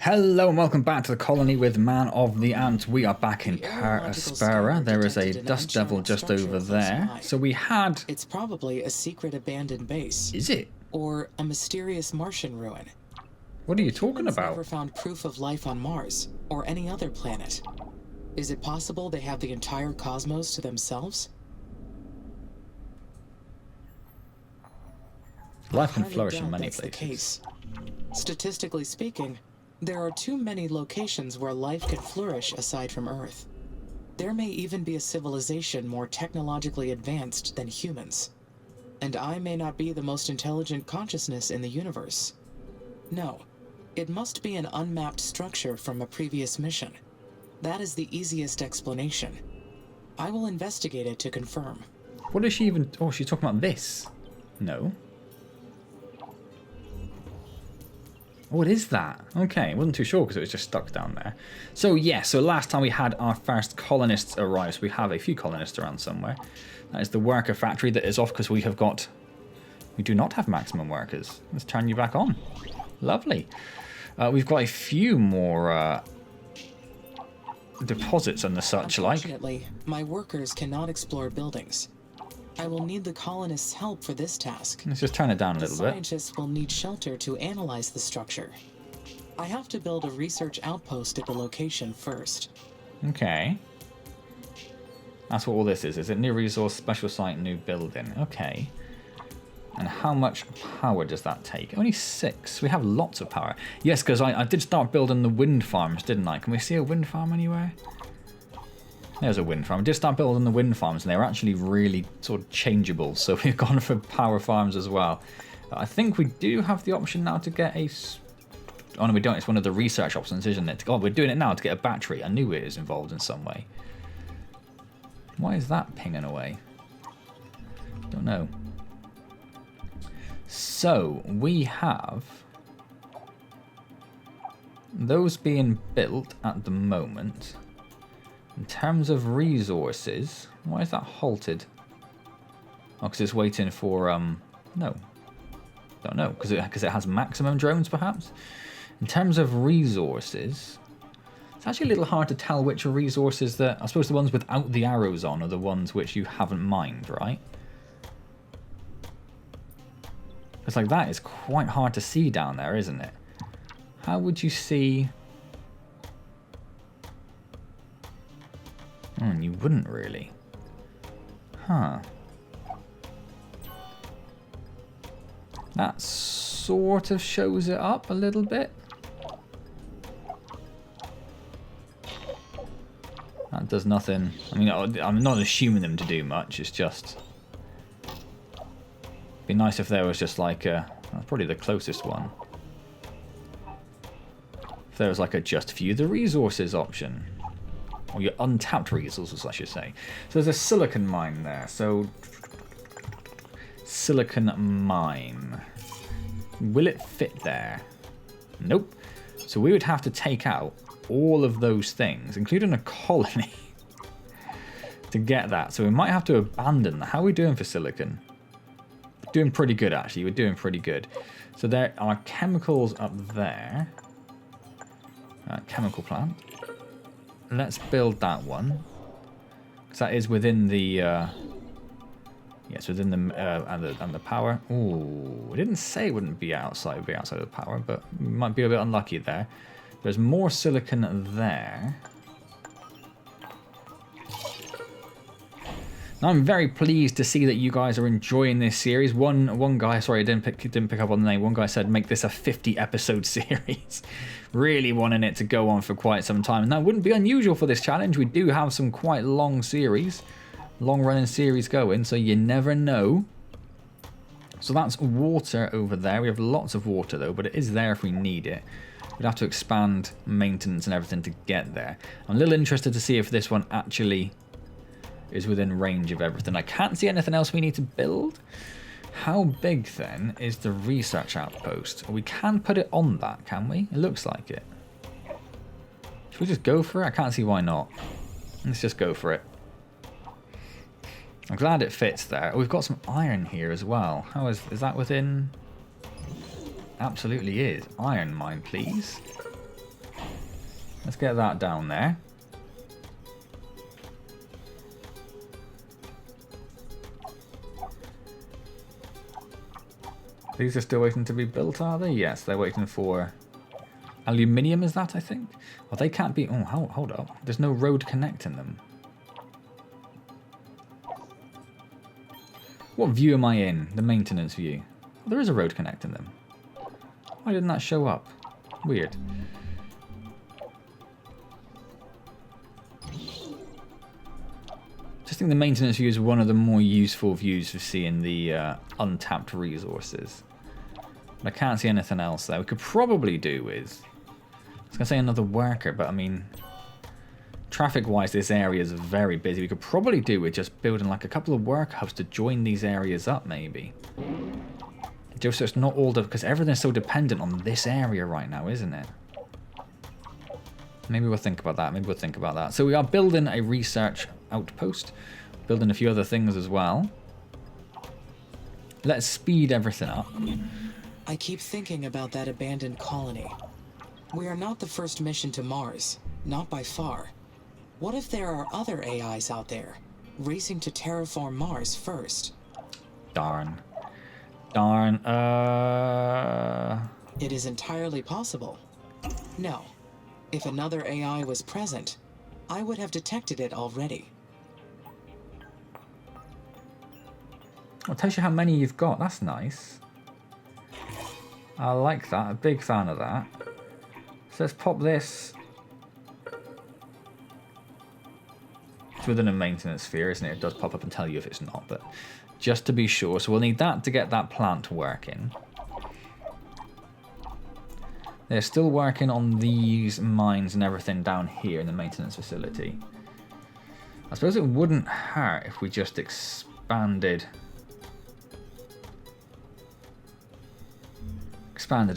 Hello and welcome back to the colony with Man of the Antz. We are back in Per Aspera. There is a dust devil just over there. So we had... It's probably a secret abandoned base. Is it? Or a mysterious Martian ruin. What are you talking about? Never found proof of life on Mars or any other planet. Is it possible they have the entire cosmos to themselves? Life can flourish in many places. places. The case. Statistically speaking, there are too many locations where life can flourish aside from Earth. There may even be a civilization more technologically advanced than humans. And I may not be the most intelligent consciousness in the universe. No, it must be an unmapped structure from a previous mission. That is the easiest explanation. I will investigate it to confirm. What is she even... Oh, she's talking about this. No. Oh, it is that. Okay, wasn't too sure because it was just stuck down there. So, yeah, so last time we had our first colonists arrive. So we have a few colonists around somewhere. That is the worker factory that is off because we have got... We do not have maximum workers. Let's turn you back on. Lovely. We've got a few more deposits and the such like. Unfortunately, my workers cannot explore buildings. I will need the colonists' help for this task. Let's just turn it down a little bit. Scientists will need shelter to analyze the structure. I have to build a research outpost at the location first. Okay. That's what all this is. Is it new resource, special site, new building? Okay. And how much power does that take? Only 6. We have lots of power. Yes, because I did start building the wind farms, didn't I? Can we see a wind farm anywhere? There's a wind farm. I did start building the wind farms, and they were actually really sort of changeable. So we've gone for power farms as well. I think we do have the option now to get a... Oh, no, we don't. It's one of the research options, isn't it? Oh, we're doing it now to get a battery. I knew it was involved in some way. Why is that pinging away? Don't know. So, we have those being built at the moment. In terms of resources, why is that halted? Oh, because it's waiting for, no. Don't know, because it has maximum drones, perhaps? In terms of resources, it's actually a little hard to tell which resources that... I suppose the ones without the arrows on are the ones which you haven't mined, right? It's like that is quite hard to see down there, isn't it? How would you see... Oh, you wouldn't really. Huh. That sort of shows it up a little bit. That does nothing. I mean, I'm not assuming them to do much. It's just... Be nice if there was just like a... That's probably the closest one. If there was like a just view the resources option. Or your untapped resources, I should say. So there's a silicon mine there. So, silicon mine. Will it fit there? Nope. So we would have to take out all of those things, including a colony, to get that. So we might have to abandon that. How are we doing for silicon? Doing pretty good, actually. We're doing pretty good. So there are chemicals up there. Chemical plant. Let's build that one, because that is within the yes, within the and the power. Ooh, it didn't say it wouldn't be outside. It'd be outside of the power, but we might be a bit unlucky there. There's more silicon there. Now, I'm very pleased to see that you guys are enjoying this series. One guy, sorry, I didn't pick up on the name. One guy said make this a 50-episode series. Really wanting it to go on for quite some time. And that wouldn't be unusual for this challenge. We do have some quite long series, long-running series going, so you never know. So that's water over there. We have lots of water though, but it is there if we need it. We'd have to expand maintenance and everything to get there. I'm a little interested to see if this one actually is within range of everything. I can't see anything else we need to build. How big then is the research outpost? We can put it on that, can we? It looks like it. Should we just go for it? I can't see why not. Let's just go for it. I'm glad it fits there. We've got some iron here as well. How is that within? Absolutely is. Iron mine, please. Let's get that down there. These are still waiting to be built, are they? Yes, they're waiting for aluminium, is that, I think? Well, they can't be... Oh, hold up. There's no road connecting them. What view am I in? The maintenance view. Oh, there is a road connecting them. Why didn't that show up? Weird. Just think the maintenance view is one of the more useful views for seeing the untapped resources. I can't see anything else there. We could probably do with... I was going to say another worker, but I mean... Traffic-wise, this area is very busy. We could probably do with just building like a couple of work hubs to join these areas up, maybe. Just so it's not all... Because everything's so dependent on this area right now, isn't it? Maybe we'll think about that. Maybe we'll think about that. So we are building a research outpost. Building a few other things as well. Let's speed everything up. I keep thinking about that abandoned colony. We are not the first mission to Mars. Not by far. What if there are other AIs out there, racing to terraform Mars first? Darn. Darn. It is entirely possible. No. If another AI was present, I would have detected it already. Well, it tells you how many you've got. That's nice. I like that. A big fan of that. So let's pop this. It's within a maintenance sphere, isn't it? It does pop up and tell you if it's not, but just to be sure. So we'll need that to get that plant working. They're still working on these mines and everything down here in the maintenance facility. I suppose it wouldn't hurt if we just expanded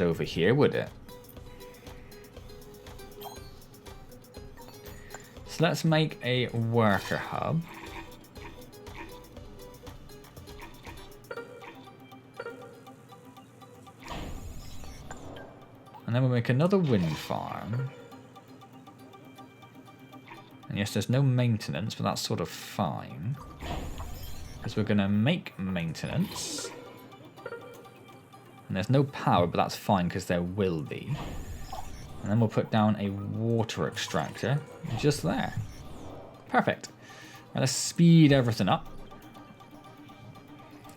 over here, would it? So let's make a worker hub. And then we'll make another wind farm. And yes, there's no maintenance, but that's sort of fine. Because we're going to make maintenance. And there's no power, but that's fine because there will be. And then we'll put down a water extractor just there. Perfect. Right, let's speed everything up.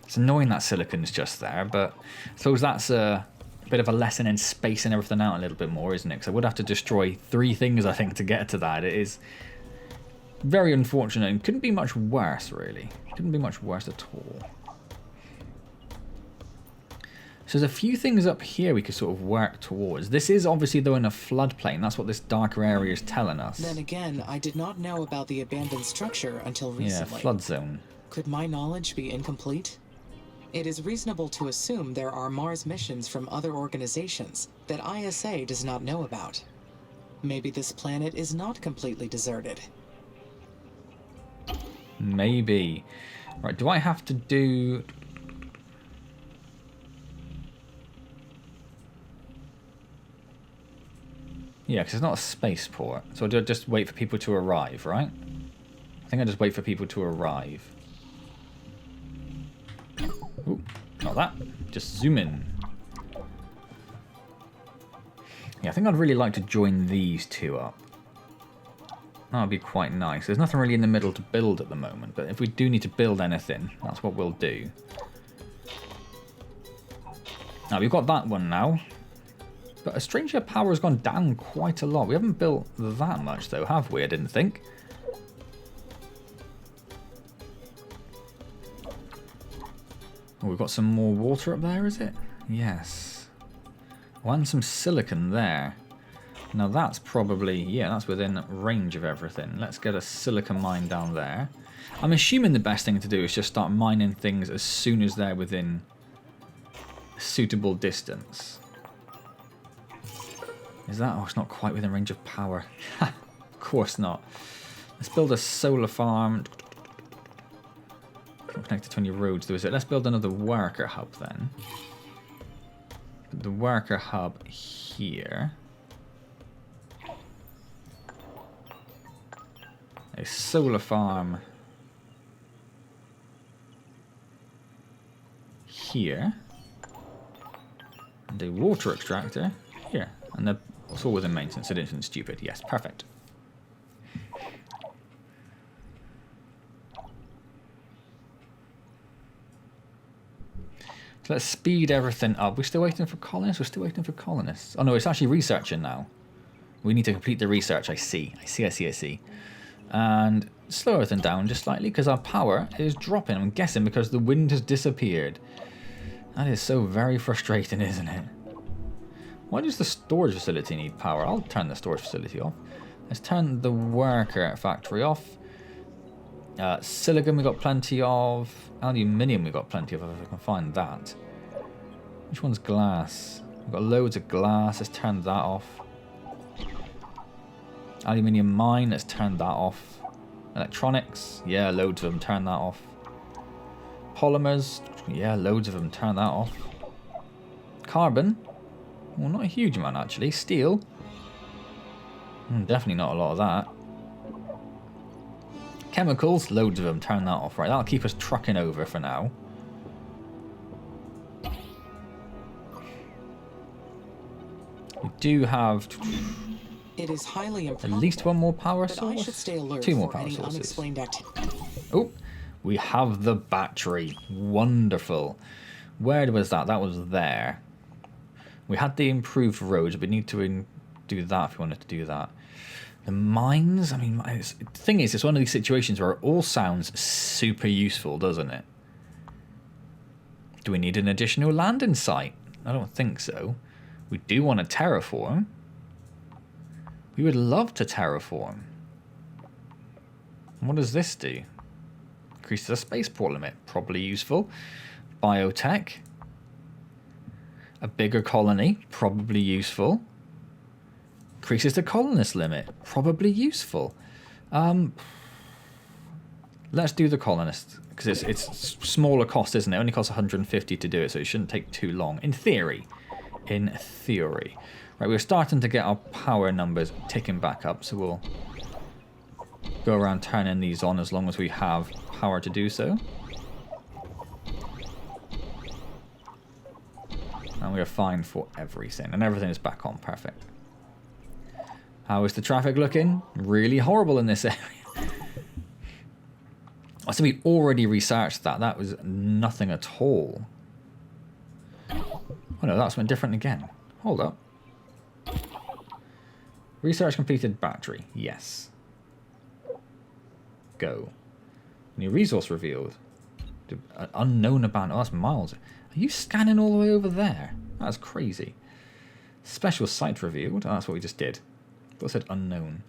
It's annoying that silicon's just there, but I suppose that's a bit of a lesson in spacing everything out a little bit more, isn't it? Because I would have to destroy 3 things, I think, to get to that. It is very unfortunate and couldn't be much worse, really. Couldn't be much worse at all. So there's a few things up here we could sort of work towards. This is obviously, though, in a floodplain. That's what this darker area is telling us. Then again, I did not know about the abandoned structure until recently. Yeah, flood zone. Could my knowledge be incomplete? It is reasonable to assume there are Mars missions from other organizations that ISA does not know about. Maybe this planet is not completely deserted. Maybe. Right, do I have to do... Yeah, because it's not a spaceport. So I'll just wait for people to arrive, right? I think I just wait for people to arrive. Ooh, not that. Just zoom in. Yeah, I think I'd really like to join these two up. That would be quite nice. There's nothing really in the middle to build at the moment, but if we do need to build anything, that's what we'll do. Now, we've got that one now. But strangely, our power has gone down quite a lot. We haven't built that much, though, have we? I didn't think. Oh, we've got some more water up there, is it? Yes. Oh, and some silicon there. Now that's probably, yeah, that's within range of everything. Let's get a silicon mine down there. I'm assuming the best thing to do is just start mining things as soon as they're within a suitable distance. Is that? Oh, it's not quite within range of power. Of course not. Let's build a solar farm. Not connected to any roads, though, is it? Let's build another worker hub then. Put the worker hub here. a solar farm here, and a water extractor here, and they're all within maintenance. It isn't stupid. Yes, perfect. So let's speed everything up. We're still waiting for colonists? We're still waiting for colonists. Oh no, it's actually researching now. We need to complete the research. I see. And slow everything down just slightly because our power is dropping. I'm guessing because the wind has disappeared. That is so very frustrating, isn't it? Why does the storage facility need power? I'll turn the storage facility off. Let's turn the worker factory off. Silicon we got plenty of. Aluminium we got plenty of, if I can find that. Which one's glass? We've got loads of glass. Let's turn that off. Aluminium mine, let's turn that off. Electronics, yeah, loads of them, turn that off. Polymers, yeah, loads of them, turn that off. Carbon, well, not a huge amount actually. Steel, definitely not a lot of that. Chemicals, loads of them, turn that off. Right, that'll keep us trucking over for now. We do have... It is highly improbable. At least one more power source? I should stay alert 2 more for power any sources. unexplained activity. Oh, we have the battery. Wonderful. Where was that? That was there. We had the improved roads. We need to do that if we wanted to do that. The mines, I mean, the thing is, it's one of these situations where it all sounds super useful, doesn't it? Do we need an additional landing site? I don't think so. We do want to terraform. We would love to terraform. And what does this do? Increases the spaceport limit. Probably useful. Biotech. A bigger colony. Probably useful. Increases the colonist limit. Probably useful. Let's do the colonists. Because it's smaller cost, isn't it? It only costs 150 to do it, so it shouldn't take too long. In theory. In theory. Right, we're starting to get our power numbers ticking back up, so we'll go around turning these on as long as we have power to do so. And we are fine for everything, and everything is back on. Perfect. How is the traffic looking? Really horrible in this area. So we already researched that. That was nothing at all. Oh no, that's went different again. Hold up. Research completed battery. Yes. Go. New resource revealed. Unknown abandoned. Oh, that's miles. Are you scanning all the way over there? That's crazy. Special site revealed. Oh, that's what we just did. Thought it said unknown.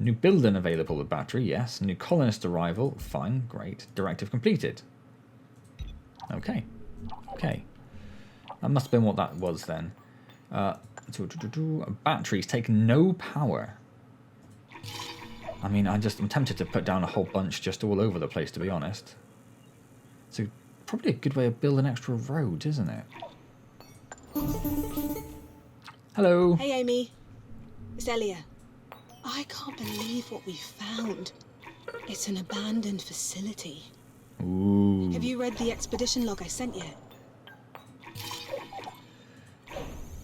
New building available with battery. Yes. New colonist arrival. Fine. Great. Directive completed. Okay. Okay. That must have been what that was then. Batteries take no power. I mean, I'm tempted to put down a whole bunch just all over the place, to be honest. So probably a good way of building extra roads, isn't it? Hello. Hey, Amy. It's Elia. I can't believe what we found. It's an abandoned facility. Ooh. Have you read the expedition log I sent you?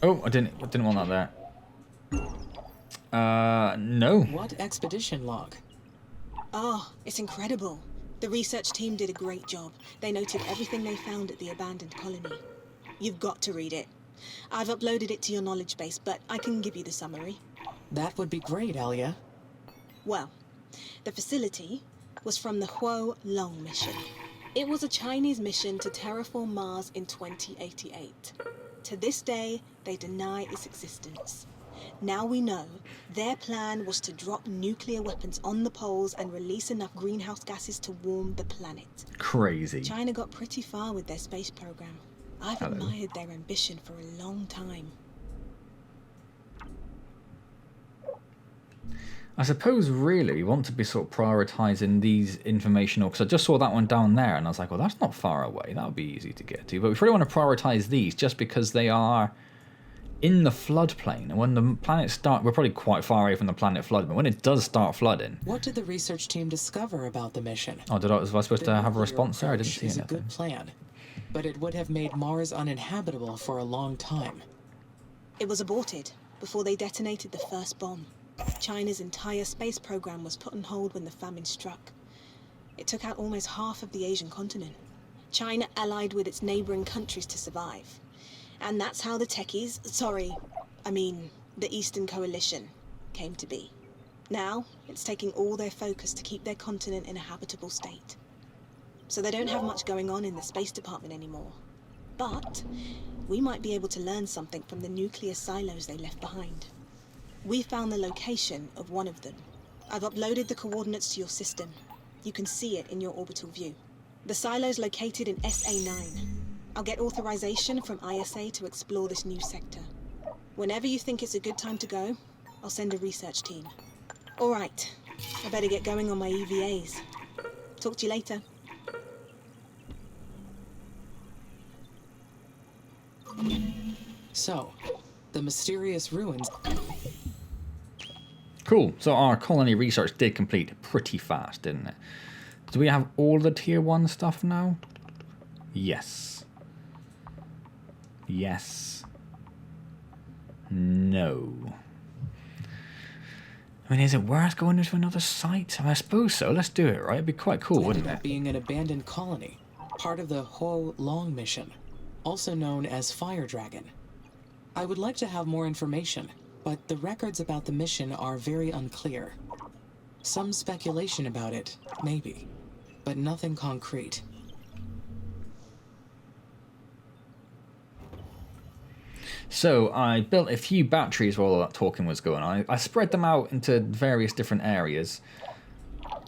Oh, I didn't want that there. No. What expedition log? Oh, it's incredible. The research team did a great job. They noted everything they found at the abandoned colony. You've got to read it. I've uploaded it to your knowledge base, but I can give you the summary. That would be great, Alia. Well, the facility was from the Huo Long mission. It was a Chinese mission to terraform Mars in 2088. To this day, they deny its existence. Now we know their plan was to drop nuclear weapons on the poles and release enough greenhouse gases to warm the planet. Crazy. China got pretty far with their space program. I've admired their ambition for a long time. I suppose really we want to be sort of prioritising these informational, because I just saw that one down there and I was like, well, that's not far away. That would be easy to get to. But we really want to prioritise these just because they are in the floodplain. And when the planet start, we're probably quite far away from the planet flood, but when it does start flooding... What did the research team discover about the mission? Oh, was I supposed to have a response there? I didn't Approach see is anything. a good plan, but it would have made Mars uninhabitable for a long time. It was aborted before they detonated the first bomb. China's entire space program was put on hold when the famine struck. It took out almost half of the Asian continent. China allied with its neighboring countries to survive. And that's how the techies, the Eastern Coalition, came to be. Now, it's taking all their focus to keep their continent in a habitable state. So they don't have much going on in the Space Department anymore. But we might be able to learn something from the nuclear silos they left behind. We found the location of one of them. I've uploaded the coordinates to your system. You can see it in your orbital view. The silo's located in SA9. I'll get authorization from ISA to explore this new sector. Whenever you think it's a good time to go, I'll send a research team. All right, I better get going on my EVAs. Talk to you later. So, the mysterious ruins... Cool. So our colony research did complete pretty fast, didn't it? Do we have all the tier 1 stuff now? Yes. Yes. No. I mean, is it worth going into another site? I suppose so. Let's do it, right? It'd be quite cool, wouldn't it? Being an abandoned colony, part of the Ho Long mission, also known as Fire Dragon. I would like to have more information, but the records about the mission are very unclear. Some speculation about it, maybe, but nothing concrete. So I built a few batteries while all that talking was going on. I spread them out into various different areas,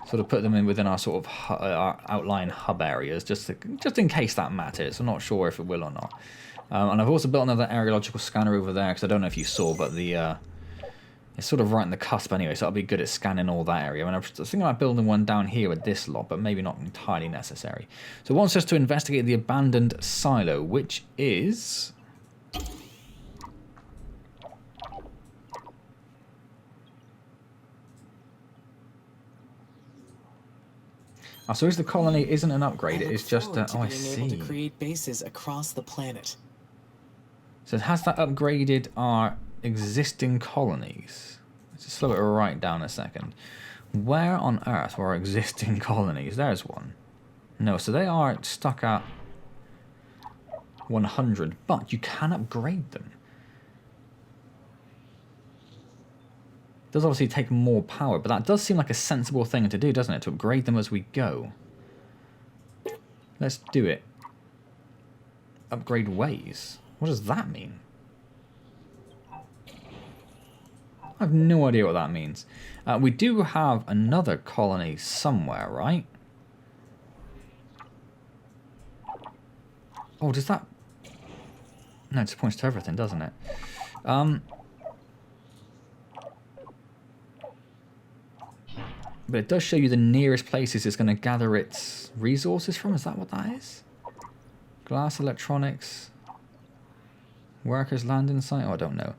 sort of put them in within our sort of our outline hub areas, just in case that matters. I'm not sure if it will or not. And I've also built another aerological scanner over there, because I don't know if you saw, but it's sort of right in the cusp anyway, so I'll be good at scanning all that area. I was thinking about building one down here with this lot, but maybe not entirely necessary. So it wants us to investigate the abandoned silo, which is... I suppose the colony isn't an upgrade, it is just a... Oh, I see. Able to create bases across the planet. So has that upgraded our existing colonies? Let's just slow it right down a second. Where on Earth were our existing colonies? There's one. No, so they are stuck at 100, but you can upgrade them. It does obviously take more power, but that does seem like a sensible thing to do, doesn't it? To upgrade them as we go. Let's do it. Upgrade ways. What does that mean? I have no idea what that means. We do have another colony somewhere, right? Oh, does that... No, it just points to everything, doesn't it? But it does show you the nearest places it's going to gather its resources from. Is that what that is? Glass, electronics, workers, landing site? Oh, I don't know.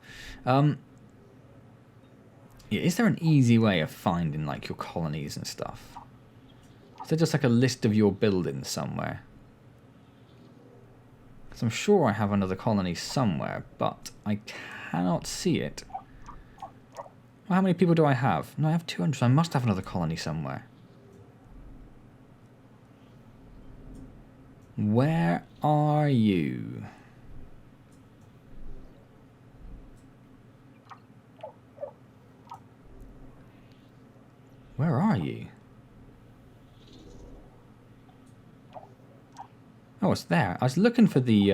Yeah, is there an easy way of finding like your colonies and stuff? Is there just like a list of your buildings somewhere? Because I'm sure I have another colony somewhere, but I cannot see it. Well, how many people do I have? No, I have 200, so I must have another colony somewhere. Where are you? Where are you? Oh, it's there. I was looking for the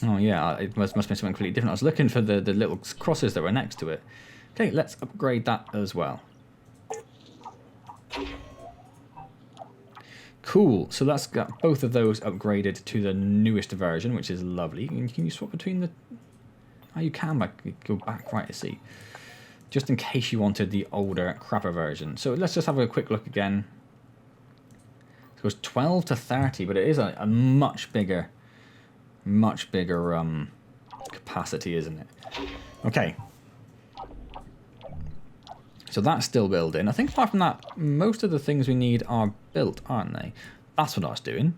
Oh yeah, it must be something completely different. I was looking for the little crosses that were next to it. Okay, let's upgrade that as well. Cool, so that's got both of those upgraded to the newest version, which is lovely. Can you swap between the... Oh, you can go back, right, I see. Just in case you wanted the older, crapper version. So let's just have a quick look again. Let's So it's 12 to 30, but it is a much bigger capacity, isn't it? Okay. So that's still building. I think apart from that, most of the things we need are built, aren't they? That's what I was doing.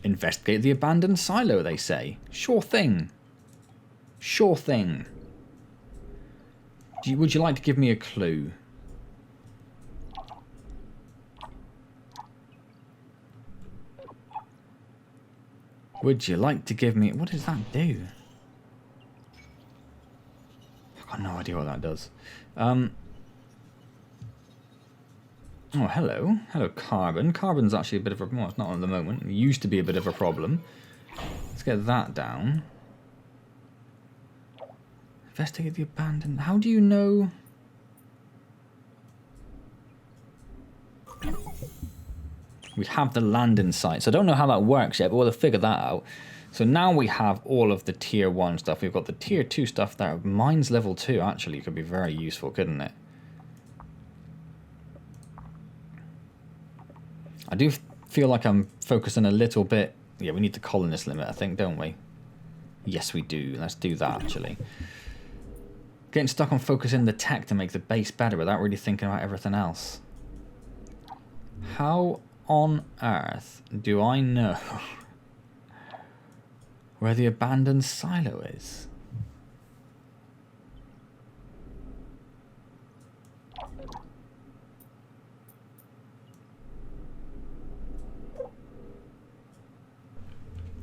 Investigate the abandoned silo, they say. Sure thing. Sure thing. Would you like to give me a clue? Would you like to give me... What does that do? I've got no idea what that does. Oh, hello. Hello, carbon. Carbon's actually a bit of a... Well, it's not at the moment. It used to be a bit of a problem. Let's get that down. Investigate the abandoned... How do you know... We have the landing site. So I don't know how that works yet, but we'll figure that out. So now we have all of the tier 1 stuff. We've got the tier 2 stuff there. Mine's level 2, actually. Could be very useful, couldn't it? I do feel like I'm focusing a little bit... Yeah, we need the colonist limit, I think, don't we? Yes, we do. Let's do that, actually. Getting stuck on focusing the tech to make the base better without really thinking about everything else. How on earth do I know where the abandoned silo is?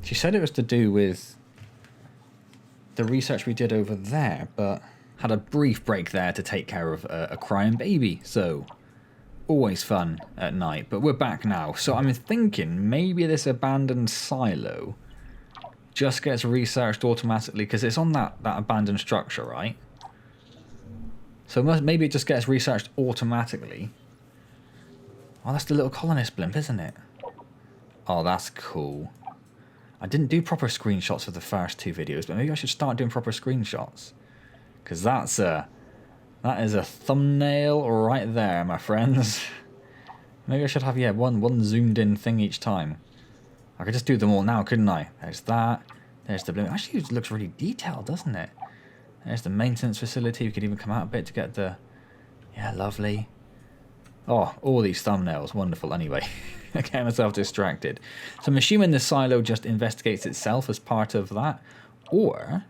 She said it was to do with the research we did over there, but had a brief break there to take care of a crying baby, so always fun at night. But we're back now, so I'm thinking maybe this abandoned silo just gets researched automatically because it's on that abandoned structure, right? So maybe it just gets researched automatically. Oh, that's the little colonist blimp, isn't it? Oh, that's cool. I didn't do proper screenshots for the first 2 videos, but maybe I should start doing proper screenshots. Because that is a thumbnail right there, my friends. Maybe I should have, yeah, one zoomed in thing each time. I could just do them all now, couldn't I? There's that. There's the blimp. Actually, it looks really detailed, doesn't it? There's the maintenance facility. We could even come out a bit to get the... Yeah, lovely. Oh, all these thumbnails. Wonderful. Anyway, I get myself distracted. So I'm assuming the silo just investigates itself as part of that. Or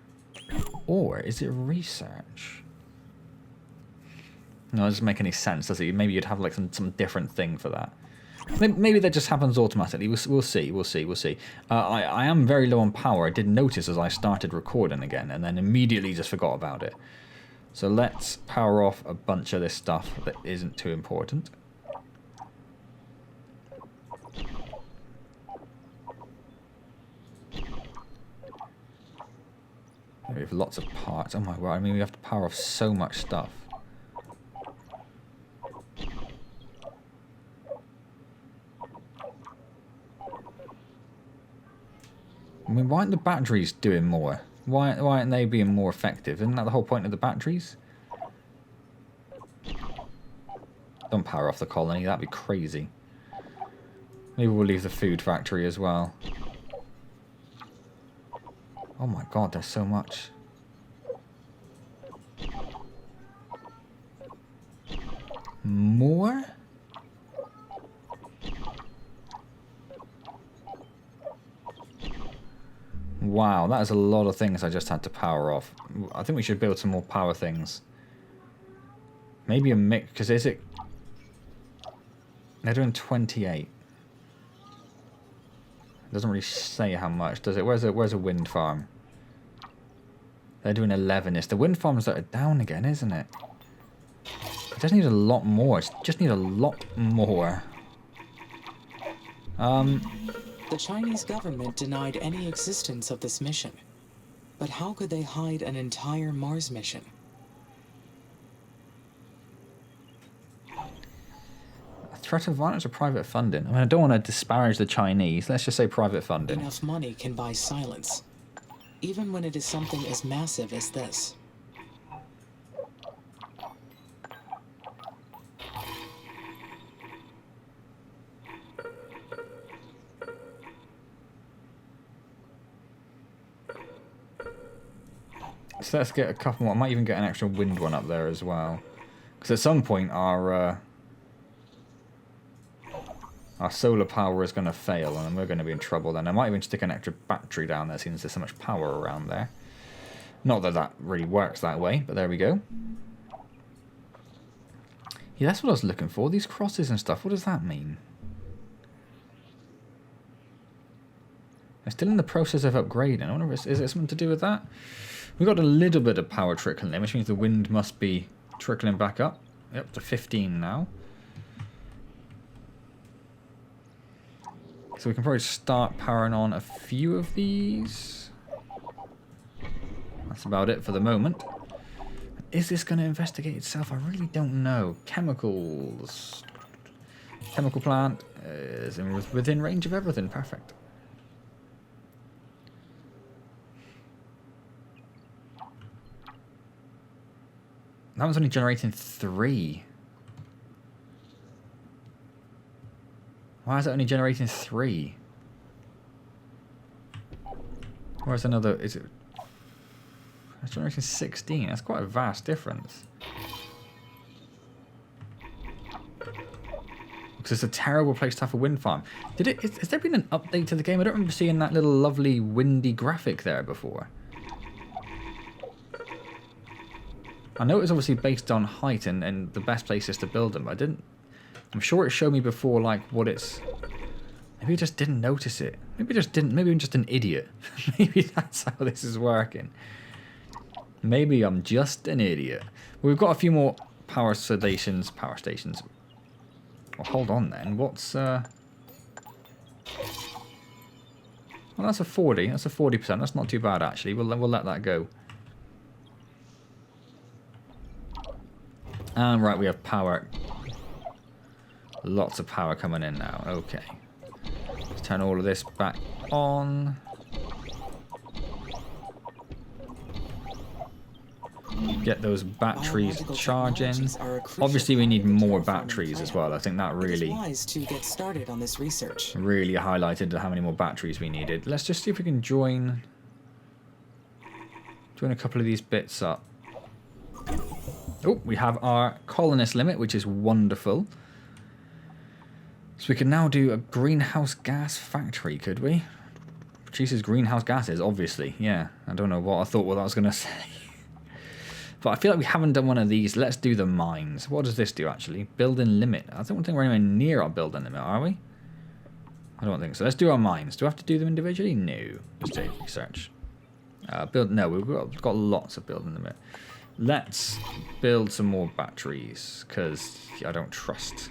is it research? No, it doesn't make any sense, does it? Maybe you'd have like some different thing for that. Maybe that just happens automatically. We'll see. I am very low on power. I did notice as I started recording again, and then immediately just forgot about it. So let's power off a bunch of this stuff that isn't too important. We have lots of parts. Oh my word, I mean, we have to power off so much stuff. I mean, why aren't the batteries doing more? Why aren't they being more effective? Isn't that the whole point of the batteries? Don't power off the colony, that'd be crazy. Maybe we'll leave the food factory as well. Oh my god, there's so much. More? Wow, that is a lot of things I just had to power off. I think we should build some more power things. Maybe a mix, because is it... They're doing 28. It doesn't really say how much, does it? Where's a wind farm? They're doing 11. It's the wind farms that are down again, isn't it? It just needs a lot more. It just needs a lot more. The Chinese government denied any existence of this mission. But how could they hide an entire Mars mission? A threat of violence or private funding? I mean, I don't want to disparage the Chinese. Let's just say private funding. Enough money can buy silence, even when it is something as massive as this. So let's get a couple more. I might even get an extra wind one up there as well. Because at some point our solar power is going to fail and we're going to be in trouble then. I might even stick an extra battery down there since there's so much power around there. Not that that really works that way, but there we go. Yeah, that's what I was looking for. These crosses and stuff, what does that mean? I'm still in the process of upgrading. I wonder if is it something to do with that? We've got a little bit of power trickling in, which means the wind must be trickling back up. Up to 15 now. So we can probably start powering on a few of these. That's about it for the moment. Is this going to investigate itself? I really don't know. Chemicals. Chemical plant is within range of everything. Perfect. That one's only generating 3. Why is it only generating 3? Where's another? Is it? It's generating 16. That's quite a vast difference. Because it's a terrible place to have a wind farm. Has there been an update to the game? I don't remember seeing that little lovely windy graphic there before. I know it was obviously based on height and the best places to build them, but I didn't. I'm sure it showed me before, like, what it's... Maybe I just didn't notice it. Maybe I just didn't. Maybe I'm just an idiot. Maybe that's how this is working. Maybe I'm just an idiot. Well, we've got a few more power stations. Well, hold on then. What's... Well, that's a 40. That's a 40%. That's not too bad, actually. We'll let that go. And right, we have power. Lots of power coming in now. Okay. Let's turn all of this back on. Get those batteries charging. Obviously, we need more batteries as well. I think that really wise to get started on this research. Really highlighted how many more batteries we needed. Let's just see if we can join a couple of these bits up. Oh, we have our colonist limit, which is wonderful. So we can now do a greenhouse gas factory, could we? Produces greenhouse gases, obviously. Yeah, I don't know what I thought what I was going to say. But I feel like we haven't done one of these. Let's do the mines. What does this do, actually? Building limit. I don't think we're anywhere near our building limit, are we? I don't think so. Let's do our mines. Do we have to do them individually? No. Let's do research. No, we've got lots of building limit. Let's build some more batteries, because I don't trust.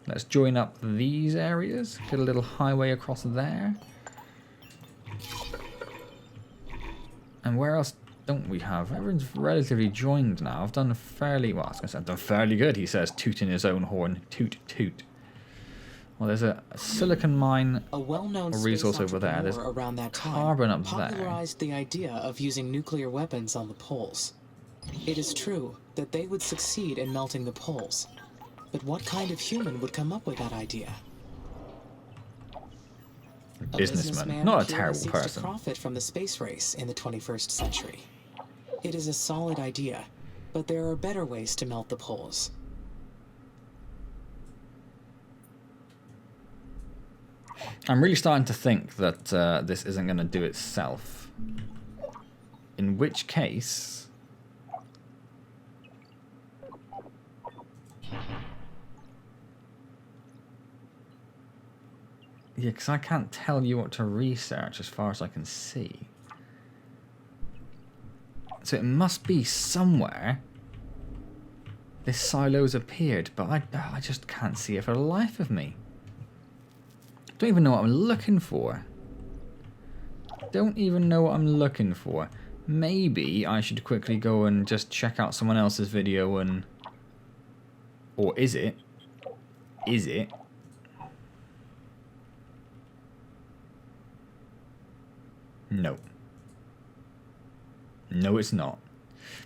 Let's join up these areas. Get a little highway across there. And where else don't we have? Everyone's relatively joined now. I've done fairly... Well, I was going to say I've done fairly good, he says, tooting his own horn. Toot, toot. Well, there's a silicon mine, a well-known resource over there. There's around that time carbon up there. Popularized the idea of using nuclear weapons on the poles. It is true that they would succeed in melting the poles, but what kind of human would come up with that idea? A businessman, not a terrible seeks person. To profit from the space race in the 21st century. It is a solid idea, but there are better ways to melt the poles. I'm really starting to think that this isn't going to do itself. In which case... Yeah, because I can't tell you what to research as far as I can see. So it must be somewhere this silo's appeared, but I just can't see it for the life of me. Don't even know what I'm looking for. Don't even know what I'm looking for. Maybe I should quickly go and just check out someone else's video and... Or is it? Is it? No. No, it's not.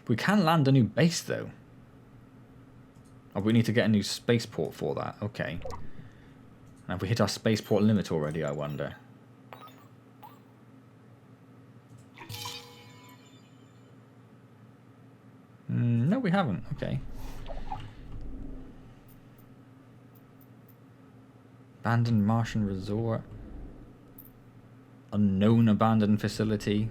We can land a new base, though. Oh, we need to get a new spaceport for that. Okay. Have we hit our spaceport limit already, I wonder? No, we haven't. Okay. Abandoned Martian resort. Unknown abandoned facility.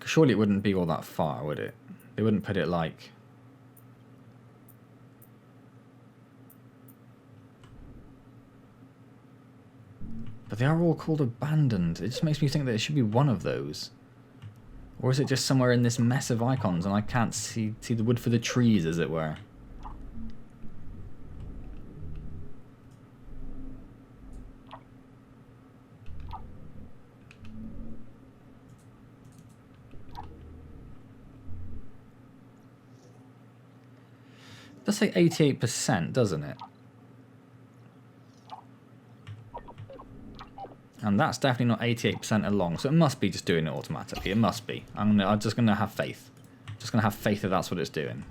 Surely it wouldn't be all that far, would it? They wouldn't put it like... But they are all called abandoned. It just makes me think that it should be one of those. Or is it just somewhere in this mess of icons and I can't see the wood for the trees, as it were? It does say 88%, doesn't it? And that's definitely not 88% along, so it must be just doing it automatically. It must be. I'm just going to have faith. Just going to have faith that that's what it's doing.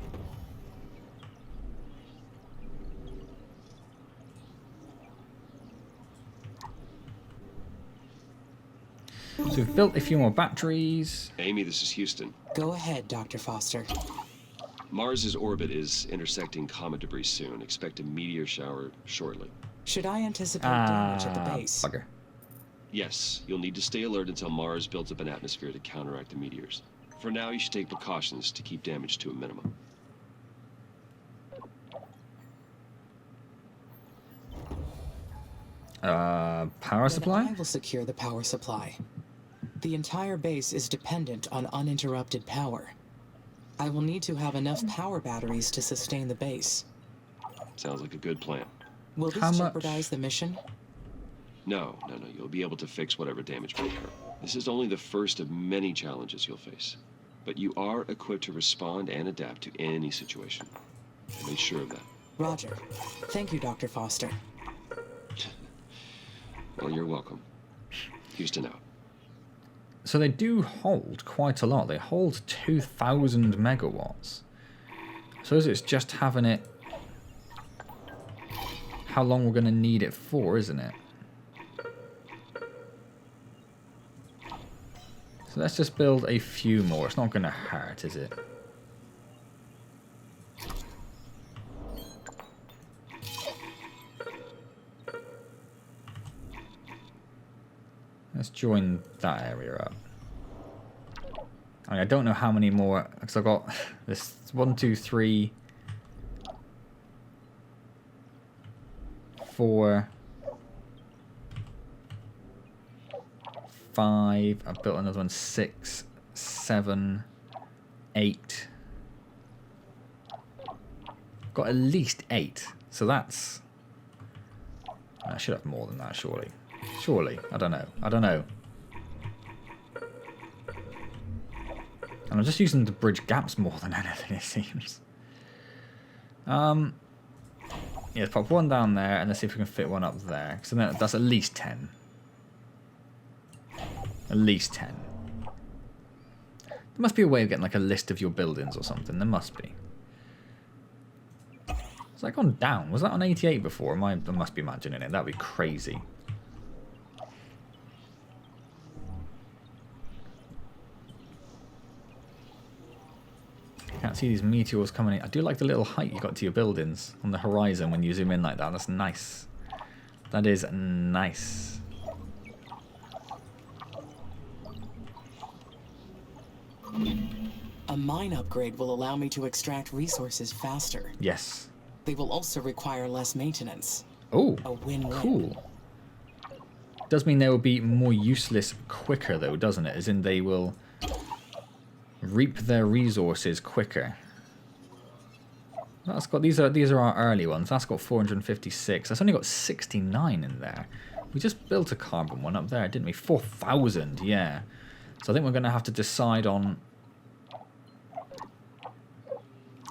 So we've built a few more batteries. Amy, this is Houston. Go ahead, Dr. Foster. Mars's orbit is intersecting comet debris soon. Expect a meteor shower shortly. Should I anticipate damage at the base? Bugger. Yes, you'll need to stay alert until Mars builds up an atmosphere to counteract the meteors. For now, you should take precautions to keep damage to a minimum. Power supply? I will secure the power supply. The entire base is dependent on uninterrupted power. I will need to have enough power batteries to sustain the base. Sounds like a good plan. Will this jeopardize the mission? No. You'll be able to fix whatever damage may occur. This is only the first of many challenges you'll face. But you are equipped to respond and adapt to any situation. I made sure of that. Roger. Thank you, Dr. Foster. Well, you're welcome. Houston out. So they do hold quite a lot. They hold 2,000 megawatts. So it's just having it... How long we're going to need it for, isn't it? So let's just build a few more. It's not going to hurt, is it? Let's join that area up. I don't know how many more, because I've got this 1, 2, 3, 4, 5. I've built another one. 6, 7, 8. Got at least 8. So that's... I should have more than that, surely. Surely. I don't know. And I'm just using the bridge gaps more than anything, it seems. Yeah, let's pop one down there, and let's see if we can fit one up there. So that's at least 10. At least 10. There must be a way of getting like a list of your buildings or something. There must be. Has that gone down? Was that on 88 before? I must be imagining it. That'd be crazy. Can't see these meteors coming in. I do like the little height you got to your buildings on the horizon when you zoom in like that. That's nice. That is nice. A mine upgrade will allow me to extract resources faster. Yes. They will also require less maintenance. Oh, A win-win. cool. Does mean they will be more useless quicker though, doesn't it? As in they will reap their resources quicker. That's got these are our early ones. That's got 456. That's only got 69 in there. We just built a carbon one up there, didn't we? 4,000, yeah. So I think we're going to have to decide on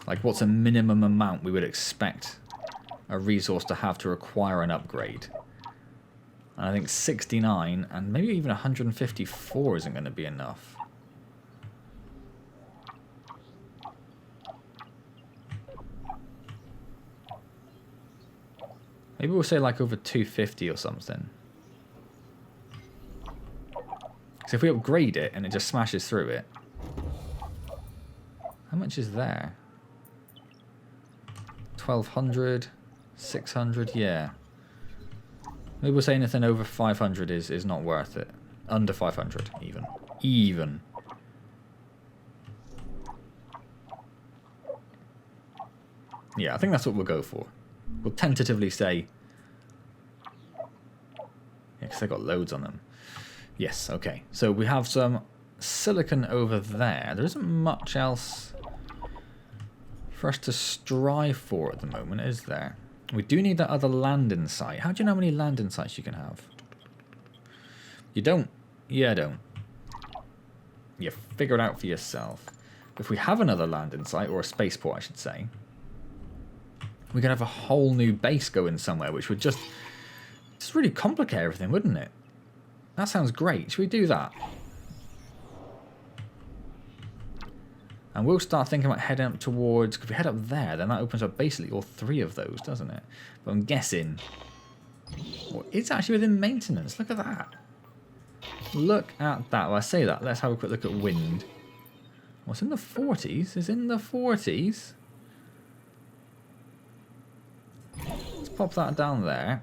like what's a minimum amount we would expect a resource to have to require an upgrade. And I think 69 and maybe even 154 isn't going to be enough. Maybe we'll say like over 250 or something. So if we upgrade it and it just smashes through it, how much is there? 1200, 600, yeah. Maybe we'll say anything over 500 is not worth it. Under 500, even. Even. Yeah, I think that's what we'll go for. We'll tentatively say... Yeah, because they've got loads on them. Yes, okay. So we have some silicon over there. There isn't much else for us to strive for at the moment, is there? We do need that other landing site. How do you know how many landing sites you can have? You don't? Yeah, I don't. Yeah, figure it out for yourself. If we have another landing site, or a spaceport I should say, we could have a whole new base going somewhere, which would just really complicate everything, wouldn't it? That sounds great. Should we do that? And we'll start thinking about heading up towards... If we head up there, then that opens up basically all three of those, doesn't it? But I'm guessing... Well, it's actually within maintenance. Look at that. Look at that. Well, I say that. Let's have a quick look at wind. Well, it's in the 40s. It's in the 40s. Let's pop that down there.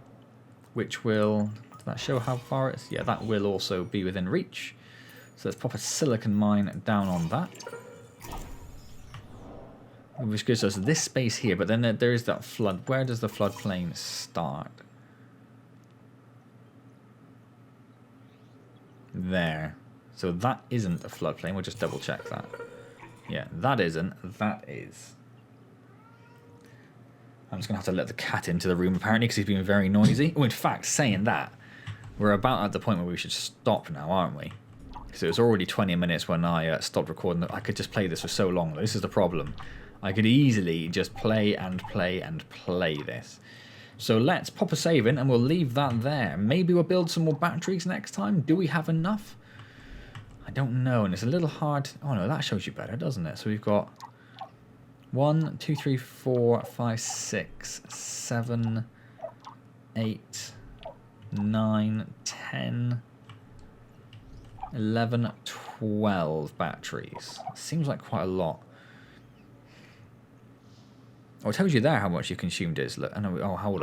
Which will... Does that show how far it's... Yeah, that will also be within reach. So let's pop a silicon mine down on that. Which gives us this space here, but then there is that flood. Where does the floodplain start? There. So that isn't a floodplain. We'll just double check that. Yeah, that isn't. That is. I'm just going to have to let the cat into the room, apparently, because he's being very noisy. Oh, in fact, saying that, we're about at the point where we should stop now, aren't we? Because it was already 20 minutes when I stopped recording. I could just play this for so long. This is the problem. I could easily just play and play and play this. So let's pop a save in and we'll leave that there. Maybe we'll build some more batteries next time. Do we have enough? I don't know, and it's a little hard. Oh no, that shows you better, doesn't it? So we've got 1, 2, 3, 4, 5, 6, 7, 8, 9, 10, 11, 12 batteries. Seems like quite a lot. Oh, it tells you there how much you consumed is. Look, oh, hold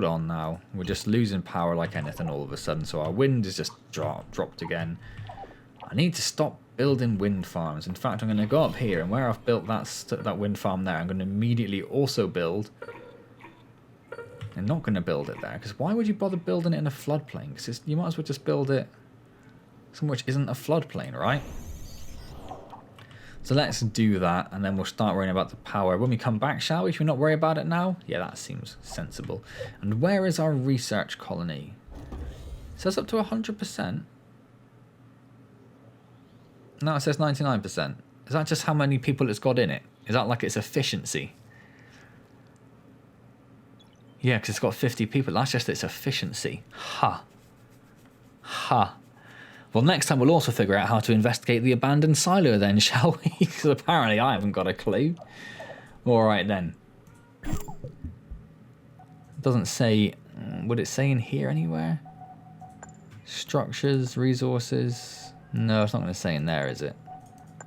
on now. We're just losing power like anything all of a sudden. So our wind is just dropped again. I need to stop building wind farms. In fact, I'm going to go up here, and where I've built that wind farm there, I'm going to immediately also build. I'm not going to build it there, because why would you bother building it in a floodplain? Because you might as well just build it somewhere which isn't a floodplain, right? So let's do that, and then we'll start worrying about the power when we come back, shall we? Should we not worry about it now? Yeah, that seems sensible. And where is our research colony? It says up to 100%. No, it says 99%. Is that just how many people it's got in it? Is that like its efficiency? Yeah, because it's got 50 people. That's just its efficiency. Ha. Ha. Well, next time we'll also figure out how to investigate the abandoned silo then, shall we? Because apparently I haven't got a clue. Alright then. It doesn't say... Would it say in here anywhere? Structures, resources... No, it's not going to say in there, is it?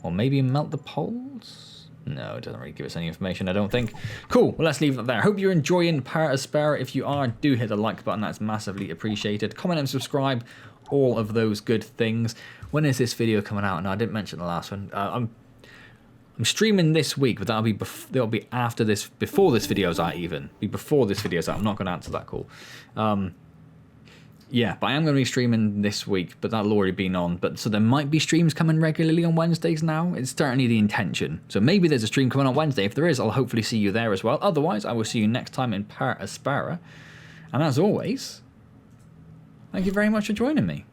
Or maybe melt the poles? No, it doesn't really give us any information, I don't think. Cool, well, let's leave it there. Hope you're enjoying Per Aspera. If you are, do hit the like button. That's massively appreciated. Comment and subscribe. All of those good things. When is this video coming out? No, I didn't mention the last one. I'm streaming this week, but that'll be after this, before this video's out even. Be before this video's out. I'm not going to answer that call. Yeah, but I am going to be streaming this week, but that'll already been on. But so there might be streams coming regularly on Wednesdays now. It's certainly the intention. So maybe there's a stream coming on Wednesday. If there is, I'll hopefully see you there as well. Otherwise, I will see you next time in Per Aspera. And as always, thank you very much for joining me.